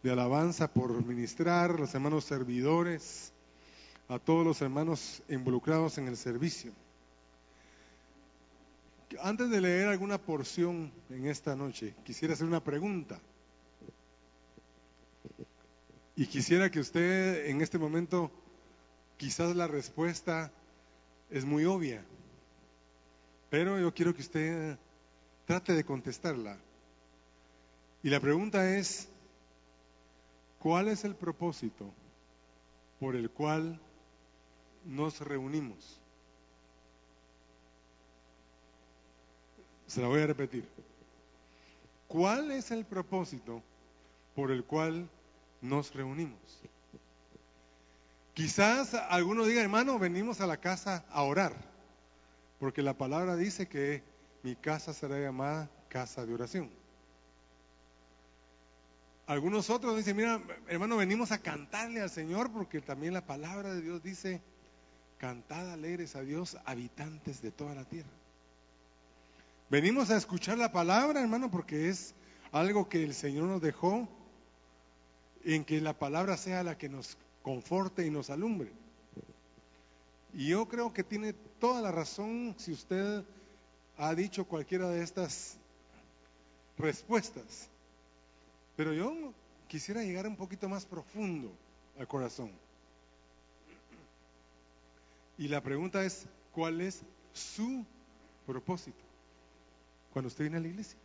de alabanza por ministrar, los hermanos servidores, a todos los hermanos involucrados en el servicio. Antes de leer alguna porción en esta noche, quisiera hacer una pregunta. Y quisiera que usted en este momento, quizás la respuesta es muy obvia, pero yo quiero que usted trate de contestarla. Y la pregunta es, ¿cuál es el propósito por el cual nos reunimos? Se la voy a repetir. ¿Cuál es el propósito por el cual nos reunimos? Quizás alguno diga, hermano, venimos a la casa a orar, porque la palabra dice que mi casa será llamada casa de oración. Algunos otros dicen, mira, hermano, venimos a cantarle al Señor, porque también la palabra de Dios dice, cantad alegres a Dios, habitantes de toda la tierra. Venimos a escuchar la palabra, hermano, porque es algo que el Señor nos dejó, en que la palabra sea la que nos conforte y nos alumbre. Y yo creo que tiene toda la razón si usted ha dicho cualquiera de estas respuestas. Pero yo quisiera llegar un poquito más profundo al corazón. Y la pregunta es, ¿cuál es su propósito cuando usted viene a la iglesia?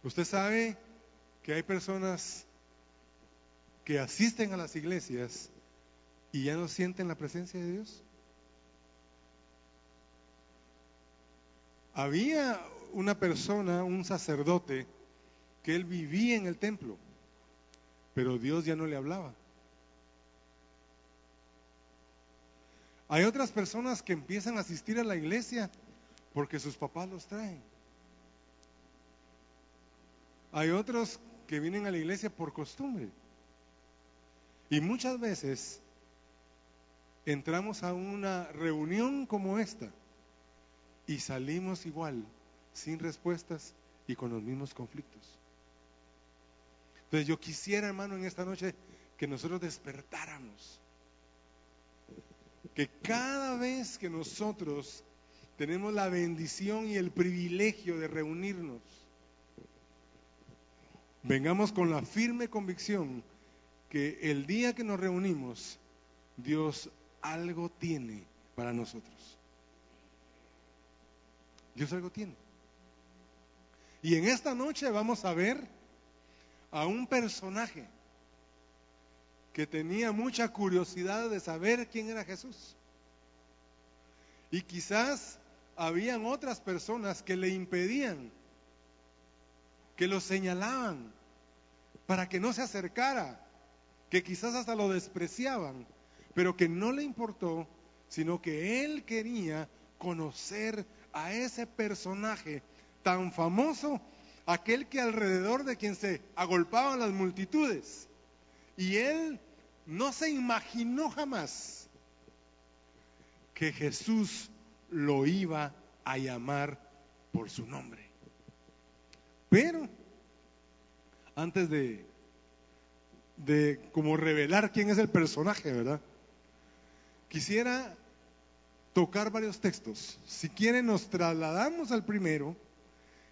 Usted sabe que hay personas que asisten a las iglesias y ya no sienten la presencia de Dios. Había una persona, un sacerdote, que él vivía en el templo, pero Dios ya no le hablaba. Hay otras personas que empiezan a asistir a la iglesia porque sus papás los traen. Hay otros que vienen a la iglesia por costumbre. Y muchas veces entramos a una reunión como esta y salimos igual, sin respuestas y con los mismos conflictos. Entonces yo quisiera, hermano, en esta noche que nosotros despertáramos. Que cada vez que nosotros tenemos la bendición y el privilegio de reunirnos, vengamos con la firme convicción que el día que nos reunimos, Dios algo tiene para nosotros. Dios algo tiene. Y en esta noche vamos a ver a un personaje que tenía mucha curiosidad de saber quién era Jesús. Y quizás habían otras personas que le impedían, que lo señalaban para que no se acercara, que quizás hasta lo despreciaban, pero que no le importó, sino que él quería conocer a ese personaje tan famoso, aquel que alrededor de quien se agolpaban las multitudes. Y él no se imaginó jamás que Jesús lo iba a llamar por su nombre. Pero antes de como revelar quién es el personaje, ¿verdad? Quisiera tocar varios textos. Si quieren nos trasladamos al primero,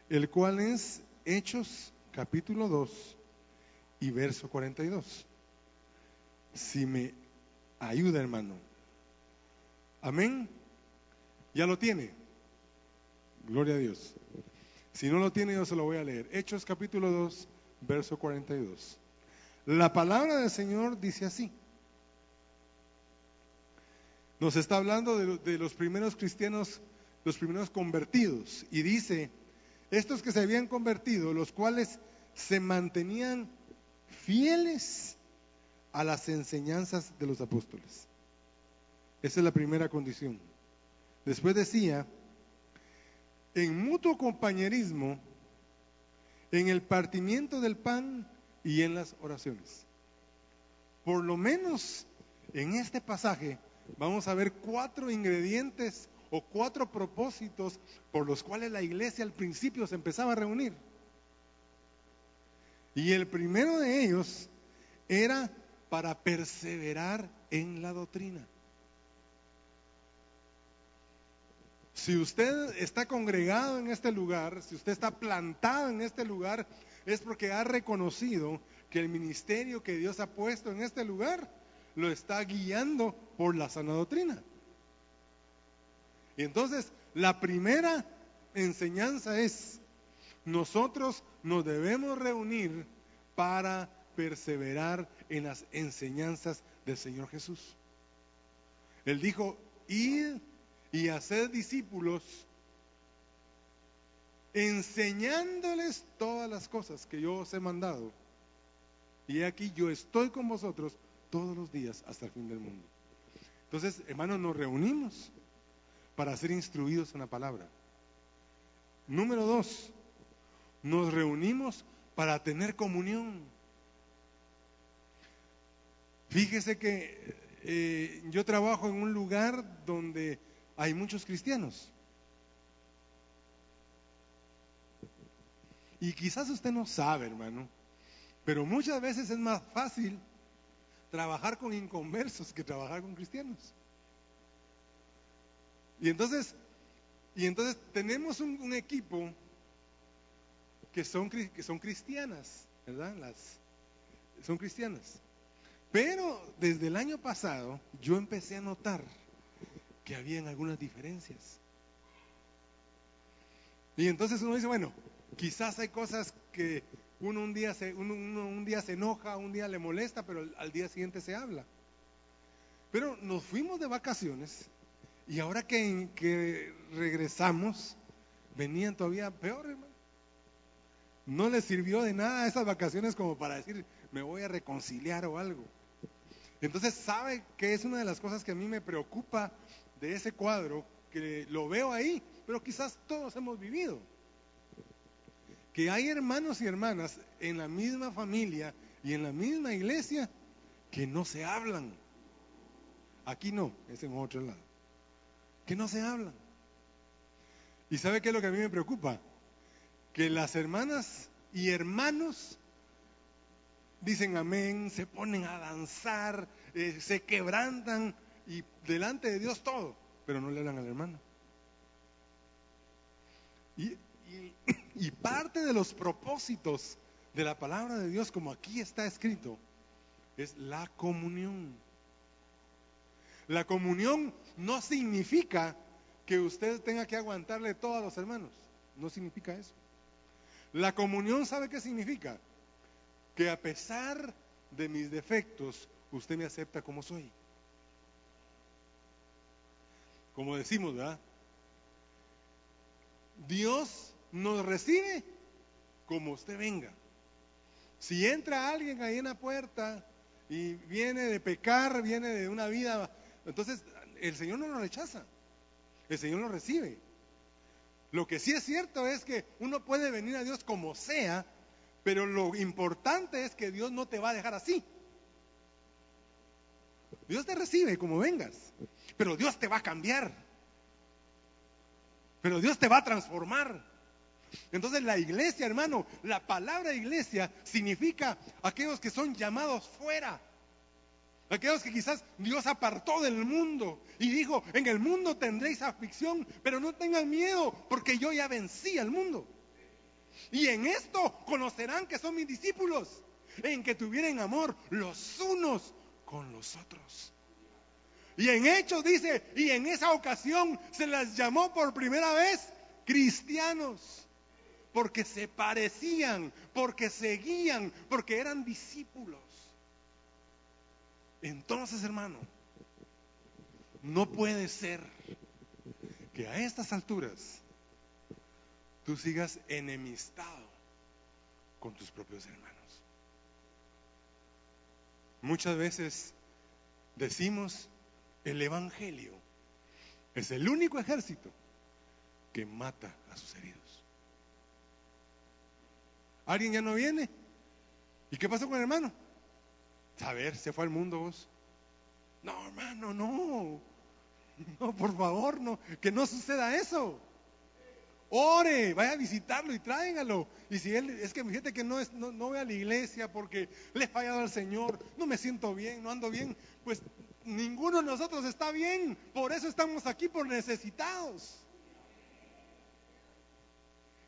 el cual es Hechos capítulo 2 y verso 42. Si me ayuda, hermano. Amén. ¿Ya lo tiene? Gloria a Dios. Si no lo tiene, yo se lo voy a leer. Hechos capítulo 2, verso 42. La palabra del Señor dice así. Nos está hablando de los primeros cristianos, los primeros convertidos. Y dice, estos que se habían convertido, los cuales se mantenían fieles a las enseñanzas de los apóstoles. Esa es la primera condición. Después decía, en mutuo compañerismo, en el partimiento del pan y en las oraciones. Por lo menos en este pasaje vamos a ver 4 ingredientes o 4 propósitos por los cuales la iglesia al principio se empezaba a reunir. Y el primero de ellos era para perseverar en la doctrina. Si usted está congregado en este lugar, si usted está plantado en este lugar, es porque ha reconocido que el ministerio que Dios ha puesto en este lugar lo está guiando por la sana doctrina. Y entonces, la primera enseñanza es: nosotros nos debemos reunir para perseverar en las enseñanzas del Señor Jesús. Él dijo: id y haced discípulos, enseñándoles todas las cosas que yo os he mandado. Y aquí yo estoy con vosotros todos los días hasta el fin del mundo. Entonces, hermanos, nos reunimos para ser instruidos en la palabra. Número 2, nos reunimos para tener comunión. Fíjese que yo trabajo en un lugar donde hay muchos cristianos. Y quizás usted no sabe, hermano, pero muchas veces es más fácil trabajar con inconversos que trabajar con cristianos. Y entonces tenemos un equipo que son cristianas, ¿verdad? Son cristianas. Pero desde el año pasado yo empecé a notar que habían algunas diferencias. Y entonces uno dice, bueno, quizás hay cosas que uno un día se enoja, un día le molesta, pero al día siguiente se habla. Pero nos fuimos de vacaciones y ahora que regresamos, venían todavía peor, hermano. No les sirvió de nada esas vacaciones como para decir, me voy a reconciliar o algo. Entonces, ¿sabe qué es una de las cosas que a mí me preocupa de ese cuadro? Que lo veo ahí, pero quizás todos hemos vivido. Que hay hermanos y hermanas en la misma familia y en la misma iglesia que no se hablan. Aquí no, es en otro lado. Que no se hablan. ¿Y sabe qué es lo que a mí me preocupa? Que las hermanas y hermanos dicen amén, se ponen a danzar, se quebrantan y delante de Dios todo, pero no le hablan al hermano. Y parte de los propósitos de la palabra de Dios, como aquí está escrito, es la comunión. La comunión no significa que usted tenga que aguantarle todo a los hermanos. No significa eso. La comunión, ¿sabe qué significa? Que a pesar de mis defectos, usted me acepta como soy. Como decimos, ¿verdad? Dios nos recibe como usted venga. Si entra alguien ahí en la puerta y viene de pecar, viene de una vida, entonces el Señor no lo rechaza, el Señor lo recibe. Lo que sí es cierto es que uno puede venir a Dios como sea, pero lo importante es que Dios no te va a dejar así. Dios te recibe como vengas, pero Dios te va a cambiar, pero Dios te va a transformar. Entonces la iglesia, hermano, la palabra iglesia significa aquellos que son llamados fuera, aquellos que quizás Dios apartó del mundo y dijo, en el mundo tendréis aflicción, pero no tengan miedo porque yo ya vencí al mundo. Y en esto conocerán que son mis discípulos, en que tuvieran amor los unos con los otros. Y en Hechos dice, y en esa ocasión se las llamó por primera vez cristianos, porque se parecían, porque seguían, porque eran discípulos. Entonces, hermano, no puede ser que a estas alturas tú sigas enemistado con tus propios hermanos. Muchas veces decimos, el evangelio es el único ejército que mata a sus heridos. ¿Alguien ya no viene? ¿Y qué pasó con el hermano? A ver, se fue al mundo vos. No, hermano, no. No, por favor, no, que no suceda eso. ore, vaya a visitarlo y tráigalo. Y si él, es que fíjate que no voy a la iglesia porque le he fallado al Señor, no me siento bien, no ando bien, pues ninguno de nosotros está bien, por eso estamos aquí, por necesitados.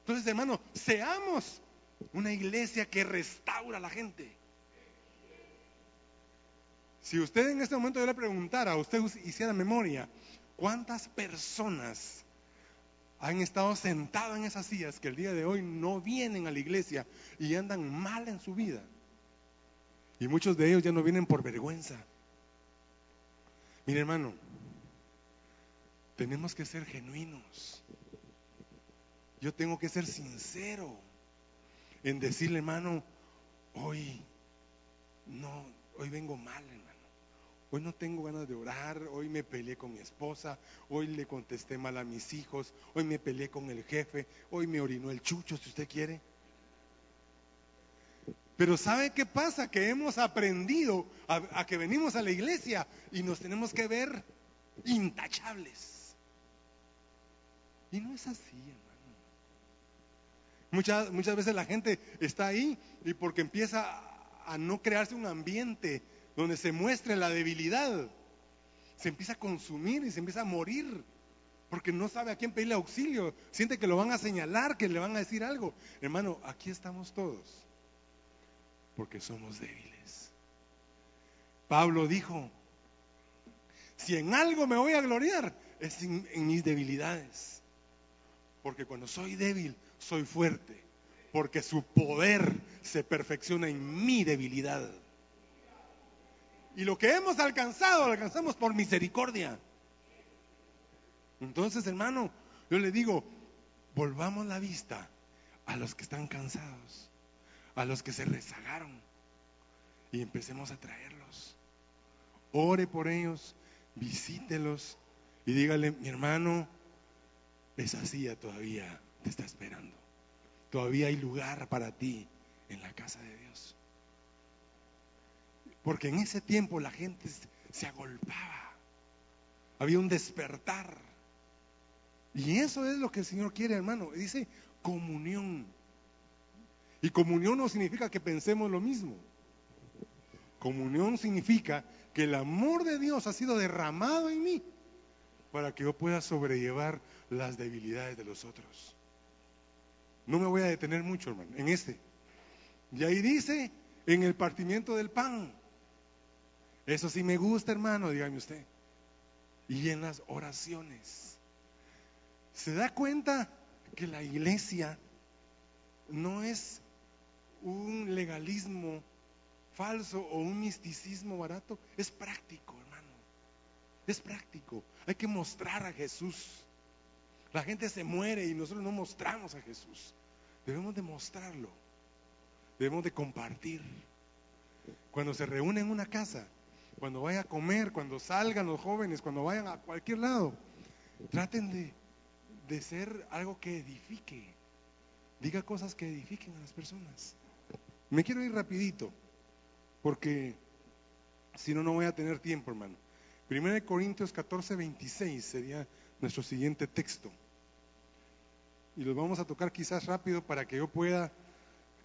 Entonces, hermano, seamos una iglesia que restaura a la gente. Si usted en este momento yo le preguntara, usted hiciera memoria, ¿cuántas personas han estado sentadas en esas sillas que el día de hoy no vienen a la iglesia y andan mal en su vida? Y muchos de ellos ya no vienen por vergüenza. Mire, hermano, tenemos que ser genuinos. Yo tengo que ser sincero en decirle, hermano, hoy vengo mal, hermano. Hoy no tengo ganas de orar, hoy me peleé con mi esposa, hoy le contesté mal a mis hijos, hoy me peleé con el jefe, hoy me orinó el chucho, si usted quiere. Pero ¿sabe qué pasa? Que hemos aprendido a que venimos a la iglesia y nos tenemos que ver intachables. Y no es así, hermano. Muchas veces la gente está ahí y porque empieza a no crearse un ambiente donde se muestre la debilidad, se empieza a consumir y se empieza a morir porque no sabe a quién pedirle auxilio, siente que lo van a señalar, que le van a decir algo. Hermano, aquí estamos todos porque somos débiles. Pablo dijo, si en algo me voy a gloriar es en mis debilidades, porque cuando soy débil soy fuerte, porque su poder se perfecciona en mi debilidad. Y lo que hemos alcanzado, lo alcanzamos por misericordia. Entonces, hermano, yo le digo, volvamos la vista a los que están cansados, a los que se rezagaron, y empecemos a traerlos. Ore por ellos, visítelos y dígale, mi hermano, esa silla todavía te está esperando. Todavía hay lugar para ti en la casa de Dios. Porque en ese tiempo la gente se agolpaba. Había un despertar. Y eso es lo que el Señor quiere, hermano. Dice comunión. Y comunión no significa que pensemos lo mismo. Comunión significa que el amor de Dios ha sido derramado en mí para que yo pueda sobrellevar las debilidades de los otros. No me voy a detener mucho, hermano, en este. Y ahí dice, en el partimiento del pan. Eso sí me gusta, hermano, dígame usted. Y en las oraciones. ¿Se da cuenta que la iglesia no es un legalismo falso o un misticismo barato? Es práctico, hermano. Es práctico. Hay que mostrar a Jesús. La gente se muere y nosotros no mostramos a Jesús. Debemos de mostrarlo. Debemos de compartir. Cuando se reúnen en una casa, cuando vayan a comer, cuando salgan los jóvenes, cuando vayan a cualquier lado, traten de ser algo que edifique. Diga cosas que edifiquen a las personas. Me quiero ir rapidito, porque si no, no voy a tener tiempo, hermano. 1 Corintios 14:26 sería nuestro siguiente texto. Y los vamos a tocar quizás rápido para que yo pueda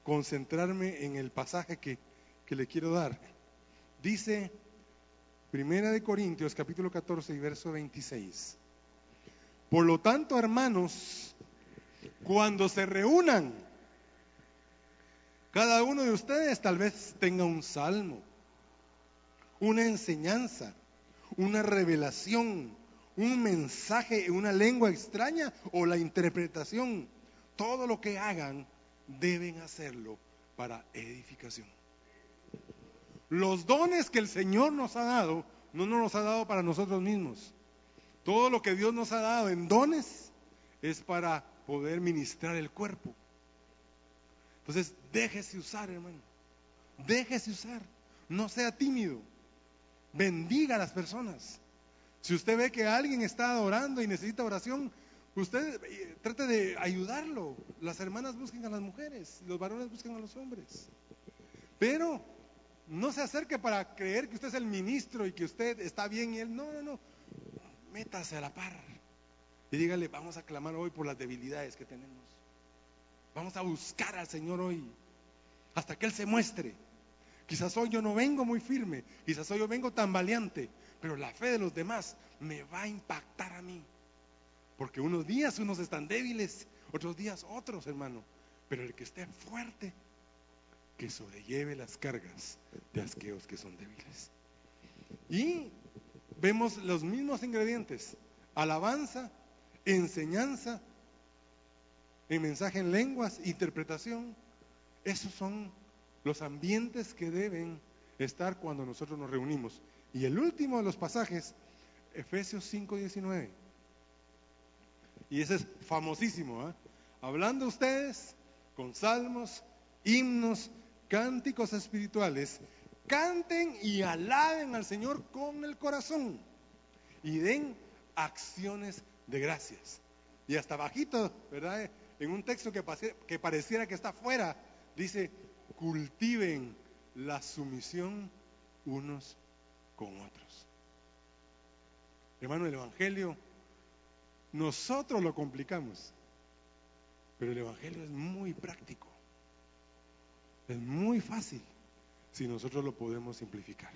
concentrarme en el pasaje que le quiero dar. Dice 1 Corintios capítulo 14 y verso 26. Por lo tanto, hermanos, cuando se reúnan, cada uno de ustedes tal vez tenga un salmo, una enseñanza, una revelación, un mensaje en una lengua extraña o la interpretación. Todo lo que hagan deben hacerlo para edificación. Los dones que el Señor nos ha dado, no nos los ha dado para nosotros mismos. Todo lo que Dios nos ha dado en dones es para poder ministrar el cuerpo. Entonces, déjese usar, hermano. Déjese usar. No sea tímido. Bendiga a las personas. Si usted ve que alguien está adorando y necesita oración, usted trate de ayudarlo. Las hermanas busquen a las mujeres, los varones busquen a los hombres. Pero no se acerque para creer que usted es el ministro y que usted está bien y él no. Métase a la par y dígale, vamos a clamar hoy por las debilidades que tenemos. Vamos a buscar al Señor hoy, hasta que Él se muestre. Quizás hoy yo no vengo muy firme, quizás hoy yo vengo tambaleante, pero la fe de los demás me va a impactar a mí. Porque unos días unos están débiles, otros días otros, hermano. Pero el que esté fuerte, que sobrelleve las cargas de aquellos que son débiles. Y vemos los mismos ingredientes: alabanza, enseñanza, en mensaje en lenguas, interpretación. Esos son los ambientes que deben estar cuando nosotros nos reunimos. Y el último de los pasajes, Efesios 5:19. Y ese es famosísimo, ¿eh? Hablando ustedes con salmos, himnos, cánticos espirituales, canten y alaben al Señor con el corazón y den acciones de gracias. Y hasta bajito, ¿verdad? En un texto que pareciera que está fuera, dice, cultiven la sumisión unos con otros. Hermano, el Evangelio, nosotros lo complicamos, pero el Evangelio es muy práctico, es muy fácil si nosotros lo podemos simplificar.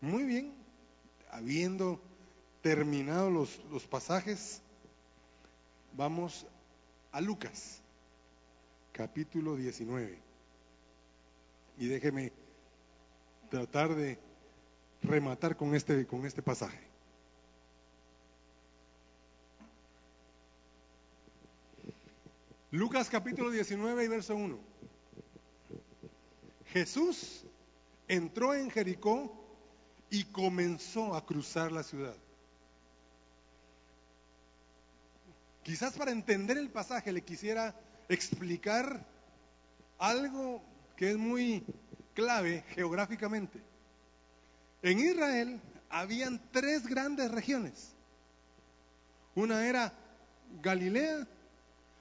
Muy bien, habiendo terminado los pasajes, vamos a Lucas, capítulo 19. Y déjeme tratar de rematar con este pasaje. Lucas capítulo 19 y verso 1. Jesús entró en Jericó y comenzó a cruzar la ciudad. Quizás para entender el pasaje le quisiera explicar algo que es muy clave geográficamente. En Israel habían 3 grandes regiones. Una era Galilea,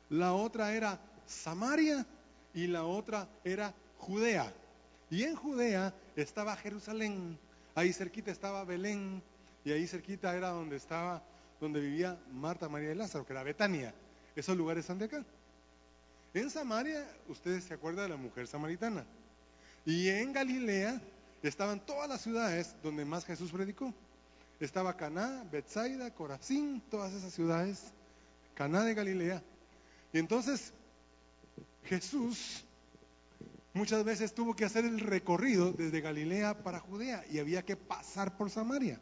la otra era Samaria y la otra era Judea. Y en Judea estaba Jerusalén, ahí cerquita estaba Belén, y ahí cerquita era donde vivía Marta, María y Lázaro, que era Betania. Esos lugares están de acá. En Samaria, ustedes se acuerdan de la mujer samaritana. Y en Galilea estaban todas las ciudades donde más Jesús predicó. Estaba Caná, Betsaida, Corazín, todas esas ciudades, Caná de Galilea. Y entonces Jesús muchas veces tuvo que hacer el recorrido desde Galilea para Judea y había que pasar por Samaria.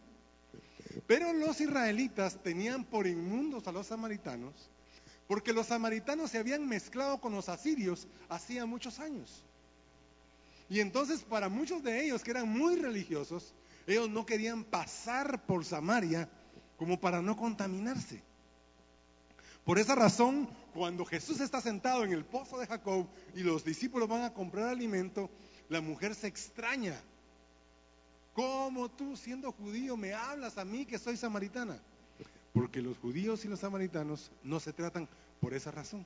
Pero los israelitas tenían por inmundos a los samaritanos, porque los samaritanos se habían mezclado con los asirios hacía muchos años. Y entonces para muchos de ellos que eran muy religiosos, ellos no querían pasar por Samaria como para no contaminarse. Por esa razón, cuando Jesús está sentado en el pozo de Jacob y los discípulos van a comprar alimento, la mujer se extraña. ¿Cómo tú, siendo judío, me hablas a mí que soy samaritana? Porque los judíos y los samaritanos no se tratan por esa razón.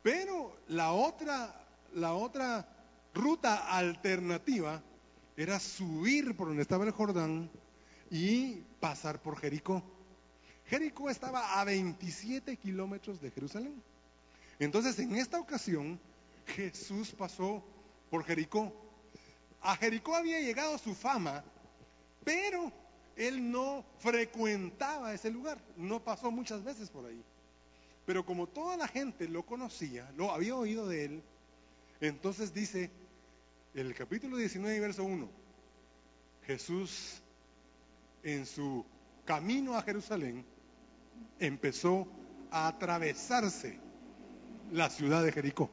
Pero la otra ruta alternativa era subir por donde estaba el Jordán y pasar por Jericó. Jericó estaba a 27 kilómetros de Jerusalén. Entonces, en esta ocasión, Jesús pasó por Jericó. A Jericó había llegado su fama, pero él no frecuentaba ese lugar, no pasó muchas veces por ahí. Pero como toda la gente lo conocía, lo había oído de él, entonces dice el capítulo 19, verso 1, Jesús en su camino a Jerusalén empezó a atravesarse la ciudad de Jericó.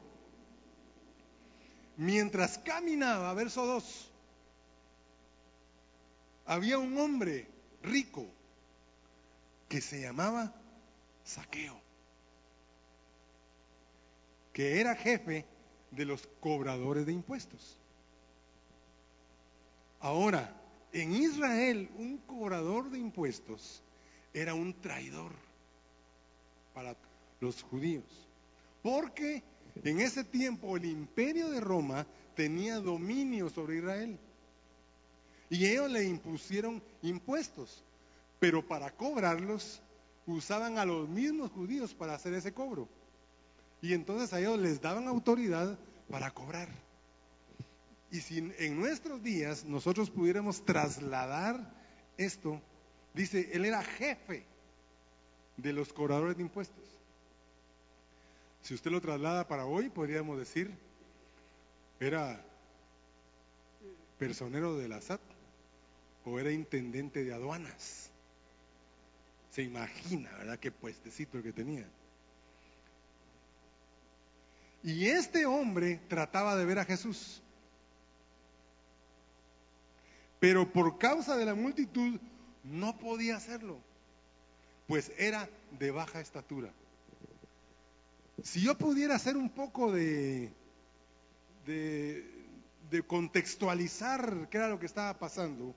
Mientras caminaba, verso 2, había un hombre rico que se llamaba Zaqueo, que era jefe de los cobradores de impuestos. Ahora, en Israel, un cobrador de impuestos era un traidor para los judíos, porque en ese tiempo el imperio de Roma tenía dominio sobre Israel y ellos le impusieron impuestos, pero para cobrarlos usaban a los mismos judíos para hacer ese cobro. Y entonces a ellos les daban autoridad para cobrar. Y si en nuestros días nosotros pudiéramos trasladar esto, dice, él era jefe de los cobradores de impuestos. Si usted lo traslada para hoy, podríamos decir, era personero de la SAT o era intendente de aduanas. Se imagina, ¿verdad?, qué puestecito el que tenía. Y este hombre trataba de ver a Jesús, pero por causa de la multitud no podía hacerlo, pues era de baja estatura. Si yo pudiera hacer un poco de contextualizar qué era lo que estaba pasando,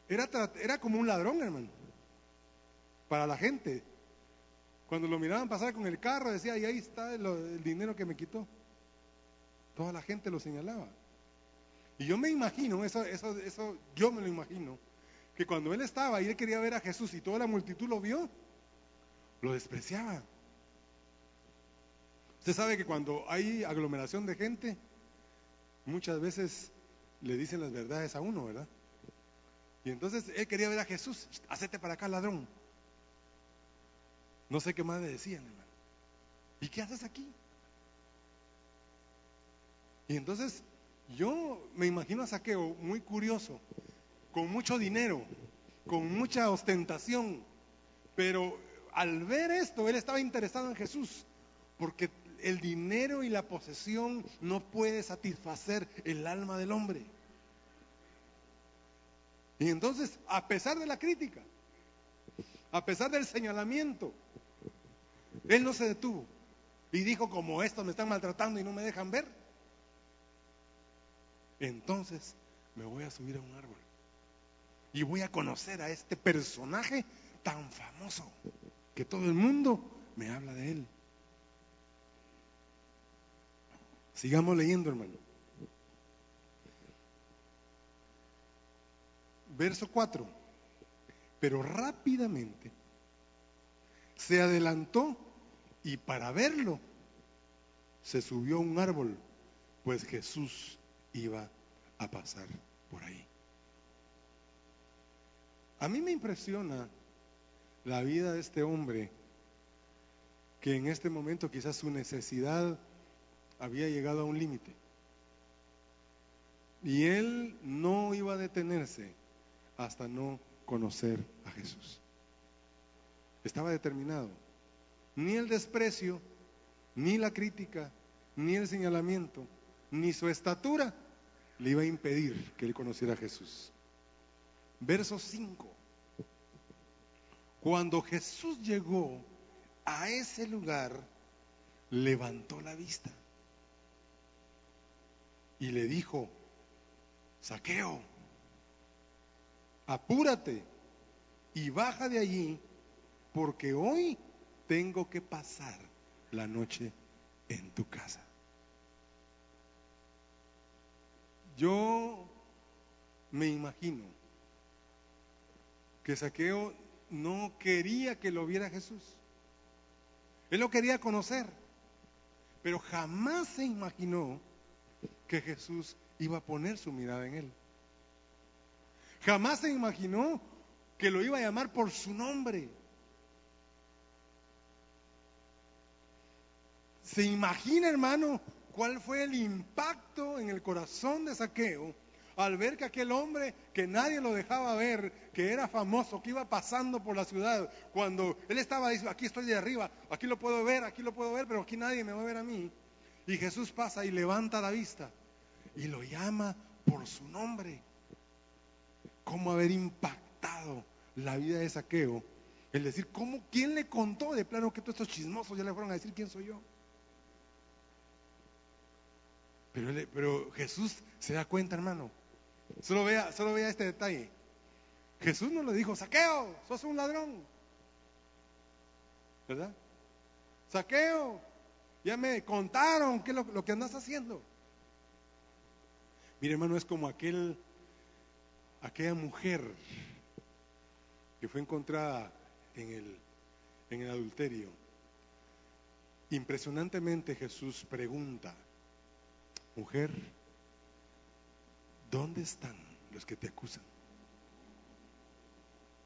era como un ladrón, hermano, para la gente. Cuando lo miraban pasar con el carro, decía, y ahí está el dinero que me quitó. Toda la gente lo señalaba. Y yo me imagino, eso yo me lo imagino, que cuando él estaba y él quería ver a Jesús y toda la multitud lo vio, lo despreciaba. Usted sabe que cuando hay aglomeración de gente, muchas veces le dicen las verdades a uno, ¿verdad? Y entonces él quería ver a Jesús, hacete para acá, ladrón. No sé qué más le decían, hermano. ¿Y qué haces aquí? Y entonces yo me imagino a Zaqueo muy curioso, con mucho dinero, con mucha ostentación, pero al ver esto, él estaba interesado en Jesús, porque el dinero y la posesión no puede satisfacer el alma del hombre. Y entonces, a pesar de la crítica, a pesar del señalamiento, él no se detuvo y dijo, como estos me están maltratando y no me dejan ver, entonces me voy a subir a un árbol y voy a conocer a este personaje tan famoso que todo el mundo me habla de él. Sigamos leyendo, hermano. Verso 4. Pero rápidamente se adelantó y para verlo se subió a un árbol, pues Jesús iba a pasar por ahí. A mí me impresiona la vida de este hombre, que en este momento quizás su necesidad había llegado a un límite. Y él no iba a detenerse hasta no conocer a Jesús. Estaba determinado. Ni el desprecio, ni la crítica, ni el señalamiento, ni su estatura le iba a impedir que él conociera a Jesús. Verso 5. Cuando Jesús llegó a ese lugar, levantó la vista y le dijo, Zaqueo, apúrate y baja de allí, porque hoy tengo que pasar la noche en tu casa. Yo me imagino que Zaqueo no quería que lo viera Jesús. Él lo quería conocer, pero jamás se imaginó que Jesús iba a poner su mirada en él. Jamás se imaginó que lo iba a llamar por su nombre. ¿Se imagina, hermano, cuál fue el impacto en el corazón de Zaqueo al ver que aquel hombre que nadie lo dejaba ver, que era famoso, que iba pasando por la ciudad, cuando él estaba diciendo, aquí estoy de arriba, aquí lo puedo ver, pero aquí nadie me va a ver a mí? Y Jesús pasa y levanta la vista y lo llama por su nombre. ¿Cómo haber impactado la vida de Zaqueo? El decir, ¿quién le contó de plano que todos estos chismosos ya le fueron a decir quién soy yo? Pero Jesús se da cuenta, hermano. Solo vea este detalle. Jesús no le dijo, Zaqueo, sos un ladrón, ¿verdad? Zaqueo, ya me contaron qué es lo que andas haciendo. Mire, hermano, es como aquella mujer que fue encontrada en el adulterio. Impresionantemente Jesús pregunta: mujer, ¿dónde están los que te acusan?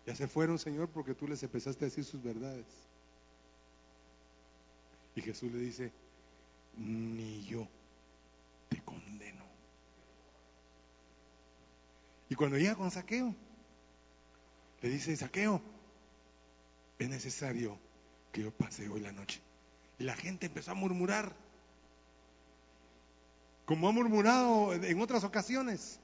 Ya se fueron, Señor, porque tú les empezaste a decir sus verdades. Y Jesús le dice: ni yo te condeno. Y cuando llega con Zaqueo, le dice: Zaqueo, es necesario que yo pase hoy la noche. Y la gente empezó a murmurar, como ha murmurado en otras ocasiones.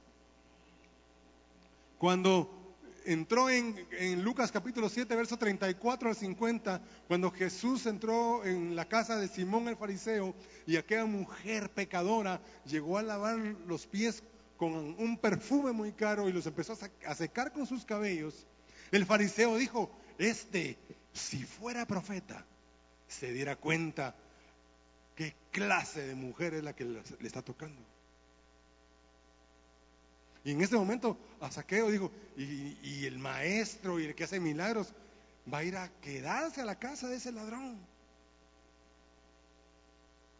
Cuando entró en Lucas capítulo 7, verso 34 al 50, cuando Jesús entró en la casa de Simón el fariseo, y aquella mujer pecadora llegó a lavar los pies con un perfume muy caro y los empezó a secar con sus cabellos, el fariseo dijo: si fuera profeta, se diera cuenta qué clase de mujer es la que le está tocando. Y en ese momento a Zaqueo dijo: y el maestro y el que hace milagros va a ir a quedarse a la casa de ese ladrón.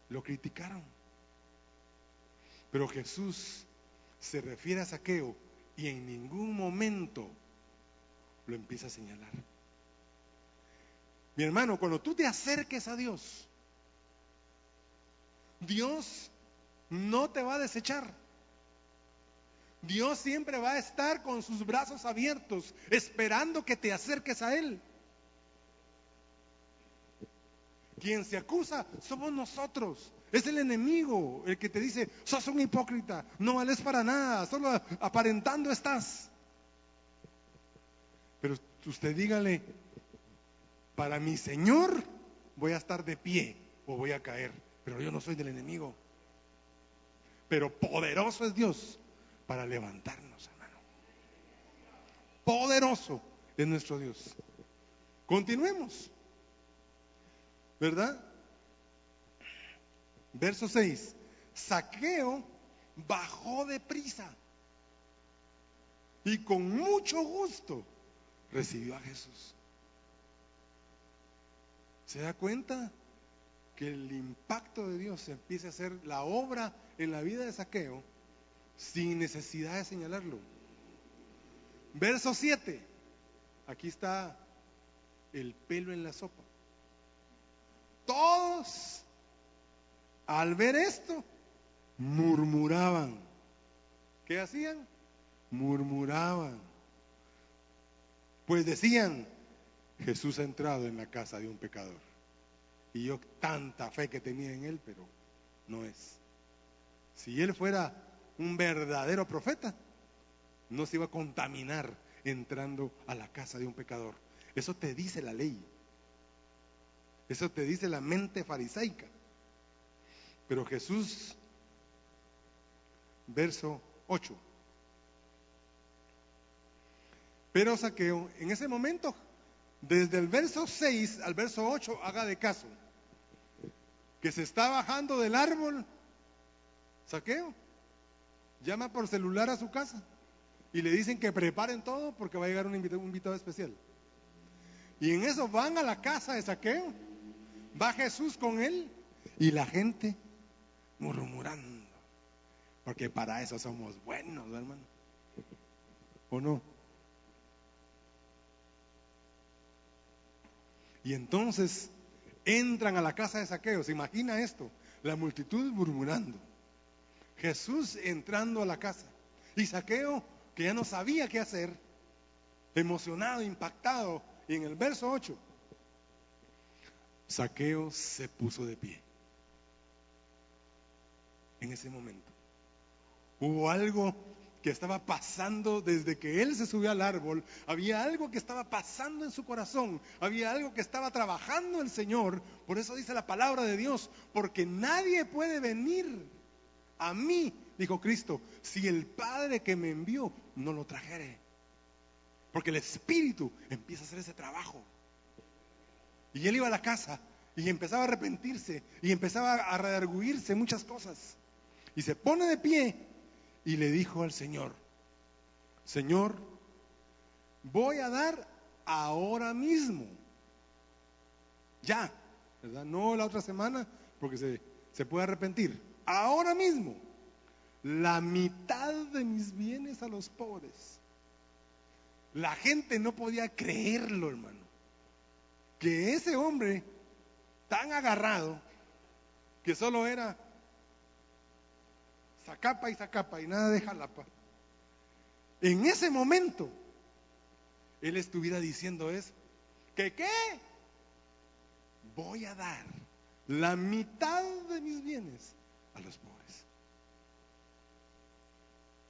Lo criticaron. Pero Jesús se refiere a Zaqueo y en ningún momento lo empieza a señalar. Mi hermano, cuando tú te acerques a Dios, Dios no te va a desechar. Dios siempre va a estar con sus brazos abiertos, esperando que te acerques a Él. Quien se acusa somos nosotros. Es el enemigo el que te dice: sos un hipócrita, no vales para nada, solo aparentando estás. Pero usted dígale: para mi Señor voy a estar de pie o voy a caer, pero yo no soy del enemigo. Pero poderoso es Dios para levantarnos, hermano. Poderoso es nuestro Dios. Continuemos, ¿verdad? Verso 6. Zaqueo bajó deprisa y con mucho gusto recibió a Jesús. ¿Se da cuenta que el impacto de Dios empieza a hacer la obra en la vida de Zaqueo sin necesidad de señalarlo? Verso 7. Aquí está el pelo en la sopa. Todos, al ver esto, murmuraban. ¿Qué hacían? Murmuraban. Pues decían: Jesús ha entrado en la casa de un pecador. Y yo tanta fe que tenía en él, pero no es. Si él fuera un verdadero profeta, no se iba a contaminar entrando a la casa de un pecador. Eso te dice la ley. Eso te dice la mente farisaica. Pero Jesús, verso 8. Pero Zaqueo, en ese momento, desde el verso 6 al verso 8, haga de caso, que se está bajando del árbol, Zaqueo llama por celular a su casa y le dicen que preparen todo porque va a llegar un invitado especial. Y en eso van a la casa de Zaqueo, va Jesús con él y la gente murmurando, porque para eso somos buenos, hermano, ¿o no? Y entonces entran a la casa de Zaqueo. ¿Se imagina esto? La multitud murmurando, Jesús entrando a la casa y Zaqueo, que ya no sabía qué hacer, emocionado, impactado. Y en el verso 8, Zaqueo se puso de pie. En ese momento hubo algo que estaba pasando desde que él se subió al árbol. Había algo que estaba pasando en su corazón, había algo que estaba trabajando el Señor. Por eso dice la palabra de Dios: porque nadie puede venir a mí, dijo Cristo, si el Padre que me envió no lo trajere. Porque el Espíritu empieza a hacer ese trabajo. Y él iba a la casa y empezaba a arrepentirse y empezaba a redarguirse muchas cosas. Y se pone de pie y le dijo al Señor: Señor, voy a dar ahora mismo. Ya, ¿verdad? No la otra semana, porque se puede arrepentir. Ahora mismo, la mitad de mis bienes a los pobres. La gente no podía creerlo, hermano. Que ese hombre tan agarrado, que solo era Zacapa y nada de Jalapa, en ese momento él estuviera diciendo eso, que ¿qué? Voy a dar la mitad de mis bienes a los pobres.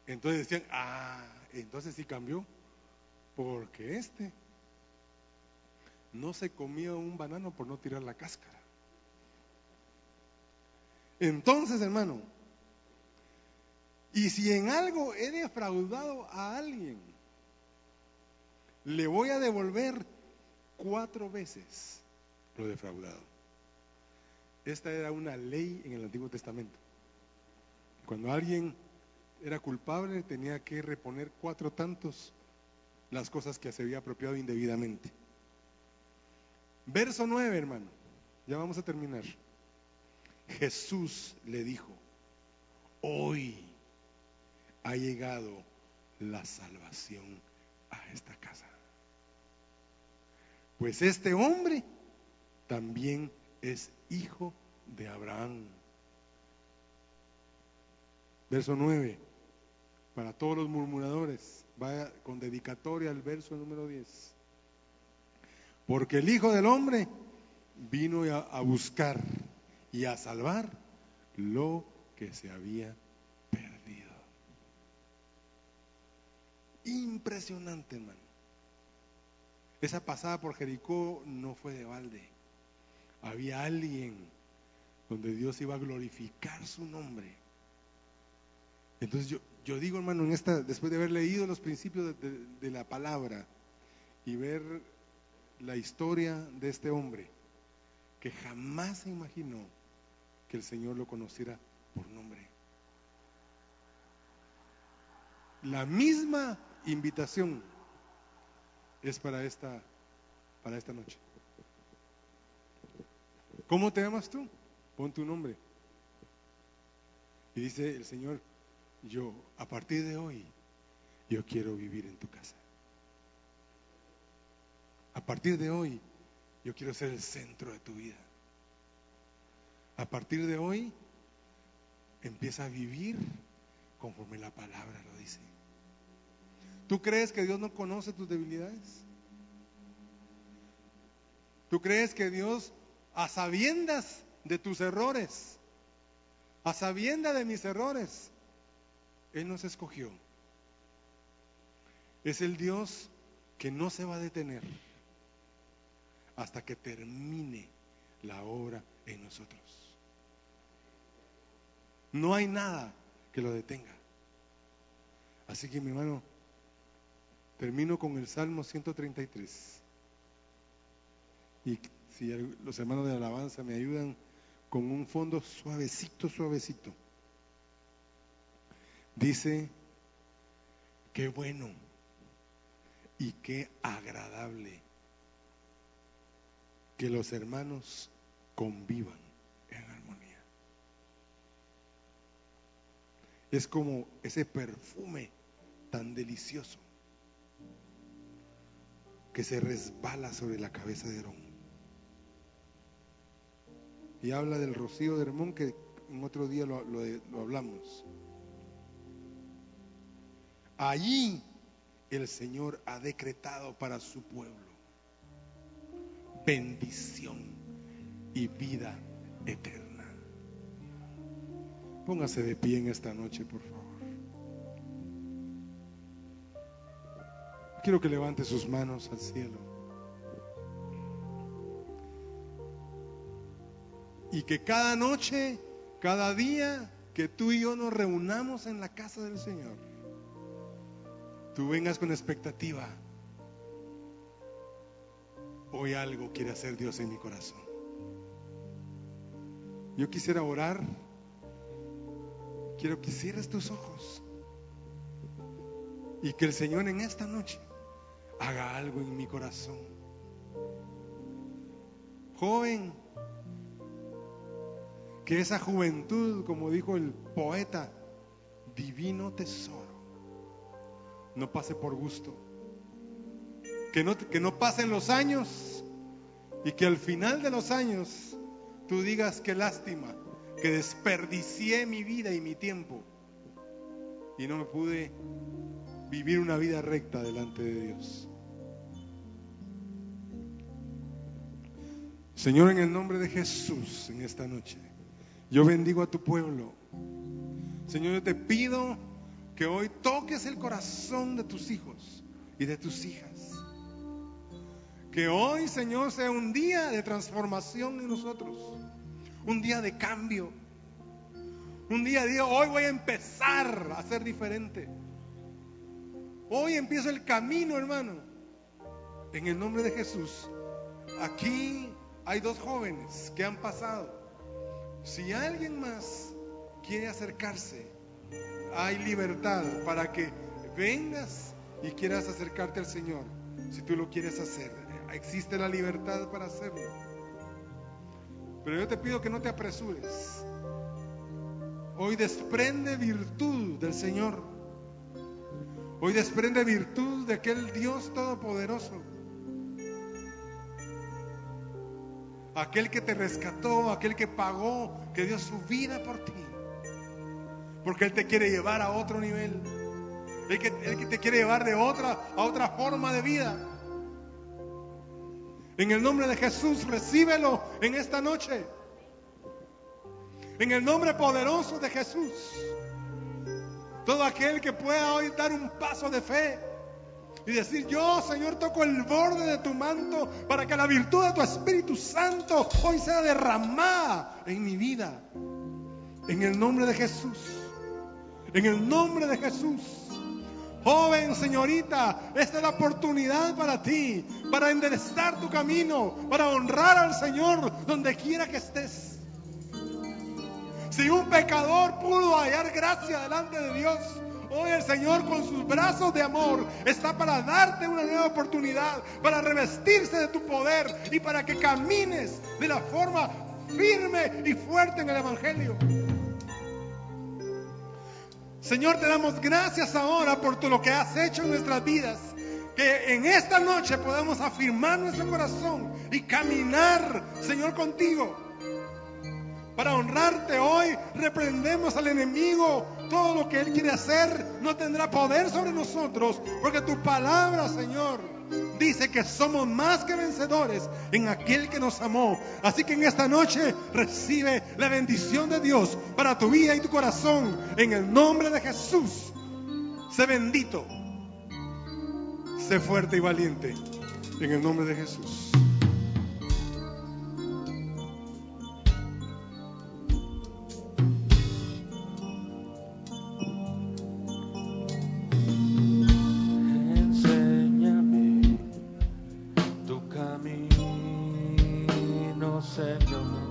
Entonces decían, entonces sí cambió, porque no se comía un banano por no tirar la cáscara. Entonces, hermano, y si en algo he defraudado a alguien, le voy a devolver 4 veces lo defraudado. Esta era una ley en el Antiguo Testamento. Cuando alguien era culpable, tenía que reponer 4 tantos las cosas que se había apropiado indebidamente. Verso 9, hermano. Ya vamos a terminar. Jesús le dijo: hoy ha llegado la salvación a esta casa, pues este hombre también es hijo de Abraham. Verso 9, para todos los murmuradores, vaya con dedicatoria al verso número 10. Porque el Hijo del Hombre vino a buscar y a salvar lo que se había perdido. Impresionante, hermano. Esa pasada por Jericó no fue de balde. Había alguien donde Dios iba a glorificar su nombre. Entonces yo digo, hermano, después de haber leído los principios de la palabra y ver la historia de este hombre, que jamás se imaginó que el Señor lo conociera por nombre. La misma invitación es para esta noche. ¿Cómo te llamas tú? Pon tu nombre. Y dice el Señor: a partir de hoy, yo quiero vivir en tu casa. A partir de hoy, yo quiero ser el centro de tu vida. A partir de hoy, empieza a vivir conforme la palabra lo dice. ¿Tú crees que Dios no conoce tus debilidades? ¿Tú crees que Dios, a sabiendas de tus errores, a sabiendas de mis errores, Él nos escogió? Es el Dios que no se va a detener hasta que termine la obra en nosotros. No hay nada que lo detenga. Así que, mi hermano, termino con el Salmo 133. Y si los hermanos de alabanza me ayudan con un fondo suavecito, suavecito. Dice: qué bueno y qué agradable que los hermanos convivan en armonía. Es como ese perfume tan delicioso que se resbala sobre la cabeza de Aarón. Y habla del rocío de Hermón, que en otro día lo hablamos. Allí el Señor ha decretado para su pueblo bendición y vida eterna. Póngase de pie en esta noche, por favor. Quiero que levante sus manos al cielo y que cada noche, cada día que tú y yo nos reunamos en la casa del Señor, tú vengas con expectativa. Hoy algo quiere hacer Dios en mi corazón. Yo quisiera orar. Quiero que cierres tus ojos y que el Señor en esta noche haga algo en mi corazón. Joven, que esa juventud, como dijo el poeta, divino tesoro, no pase por gusto. Que no pasen los años y que al final de los años tú digas: qué lástima, que desperdicié mi vida y mi tiempo y no me pude vivir una vida recta delante de Dios. Señor, en el nombre de Jesús, en esta noche, yo bendigo a tu pueblo. Señor, yo te pido que hoy toques el corazón de tus hijos y de tus hijas. Que hoy, Señor, sea un día de transformación en nosotros, un día de cambio, un día de hoy voy a empezar a ser diferente. Hoy empiezo el camino, hermano. En el nombre de Jesús. Aquí hay 2 jóvenes que han pasado. Si alguien más quiere acercarse, hay libertad para que vengas y quieras acercarte al Señor. Si tú lo quieres hacer, existe la libertad para hacerlo. Pero yo te pido que no te apresures. Hoy desprende virtud del Señor. Hoy desprende virtud de aquel Dios todopoderoso. Aquel que te rescató, aquel que pagó, que dio su vida por ti. Porque Él te quiere llevar a otro nivel. Él que te quiere llevar a otra forma de vida. En el nombre de Jesús, recíbelo en esta noche. En el nombre poderoso de Jesús. Todo aquel que pueda hoy dar un paso de fe y decir: yo, Señor, toco el borde de tu manto para que la virtud de tu Espíritu Santo hoy sea derramada en mi vida. En el nombre de Jesús. En el nombre de Jesús. Joven, señorita, esta es la oportunidad para ti, para enderezar tu camino, para honrar al Señor donde quiera que estés. Si un pecador pudo hallar gracia delante de Dios, hoy el Señor con sus brazos de amor está para darte una nueva oportunidad, para revestirse de tu poder y para que camines de la forma firme y fuerte en el Evangelio. Señor, te damos gracias ahora por todo lo que has hecho en nuestras vidas. Que en esta noche podamos afirmar nuestro corazón y caminar, Señor, contigo. Para honrarte hoy, reprendemos al enemigo. Todo lo que él quiere hacer no tendrá poder sobre nosotros, porque tu palabra, Señor, dice que somos más que vencedores en aquel que nos amó. Así que en esta noche recibe la bendición de Dios para tu vida y tu corazón. En el nombre de Jesús, sé bendito, sé fuerte y valiente. En el nombre de Jesús. Señor.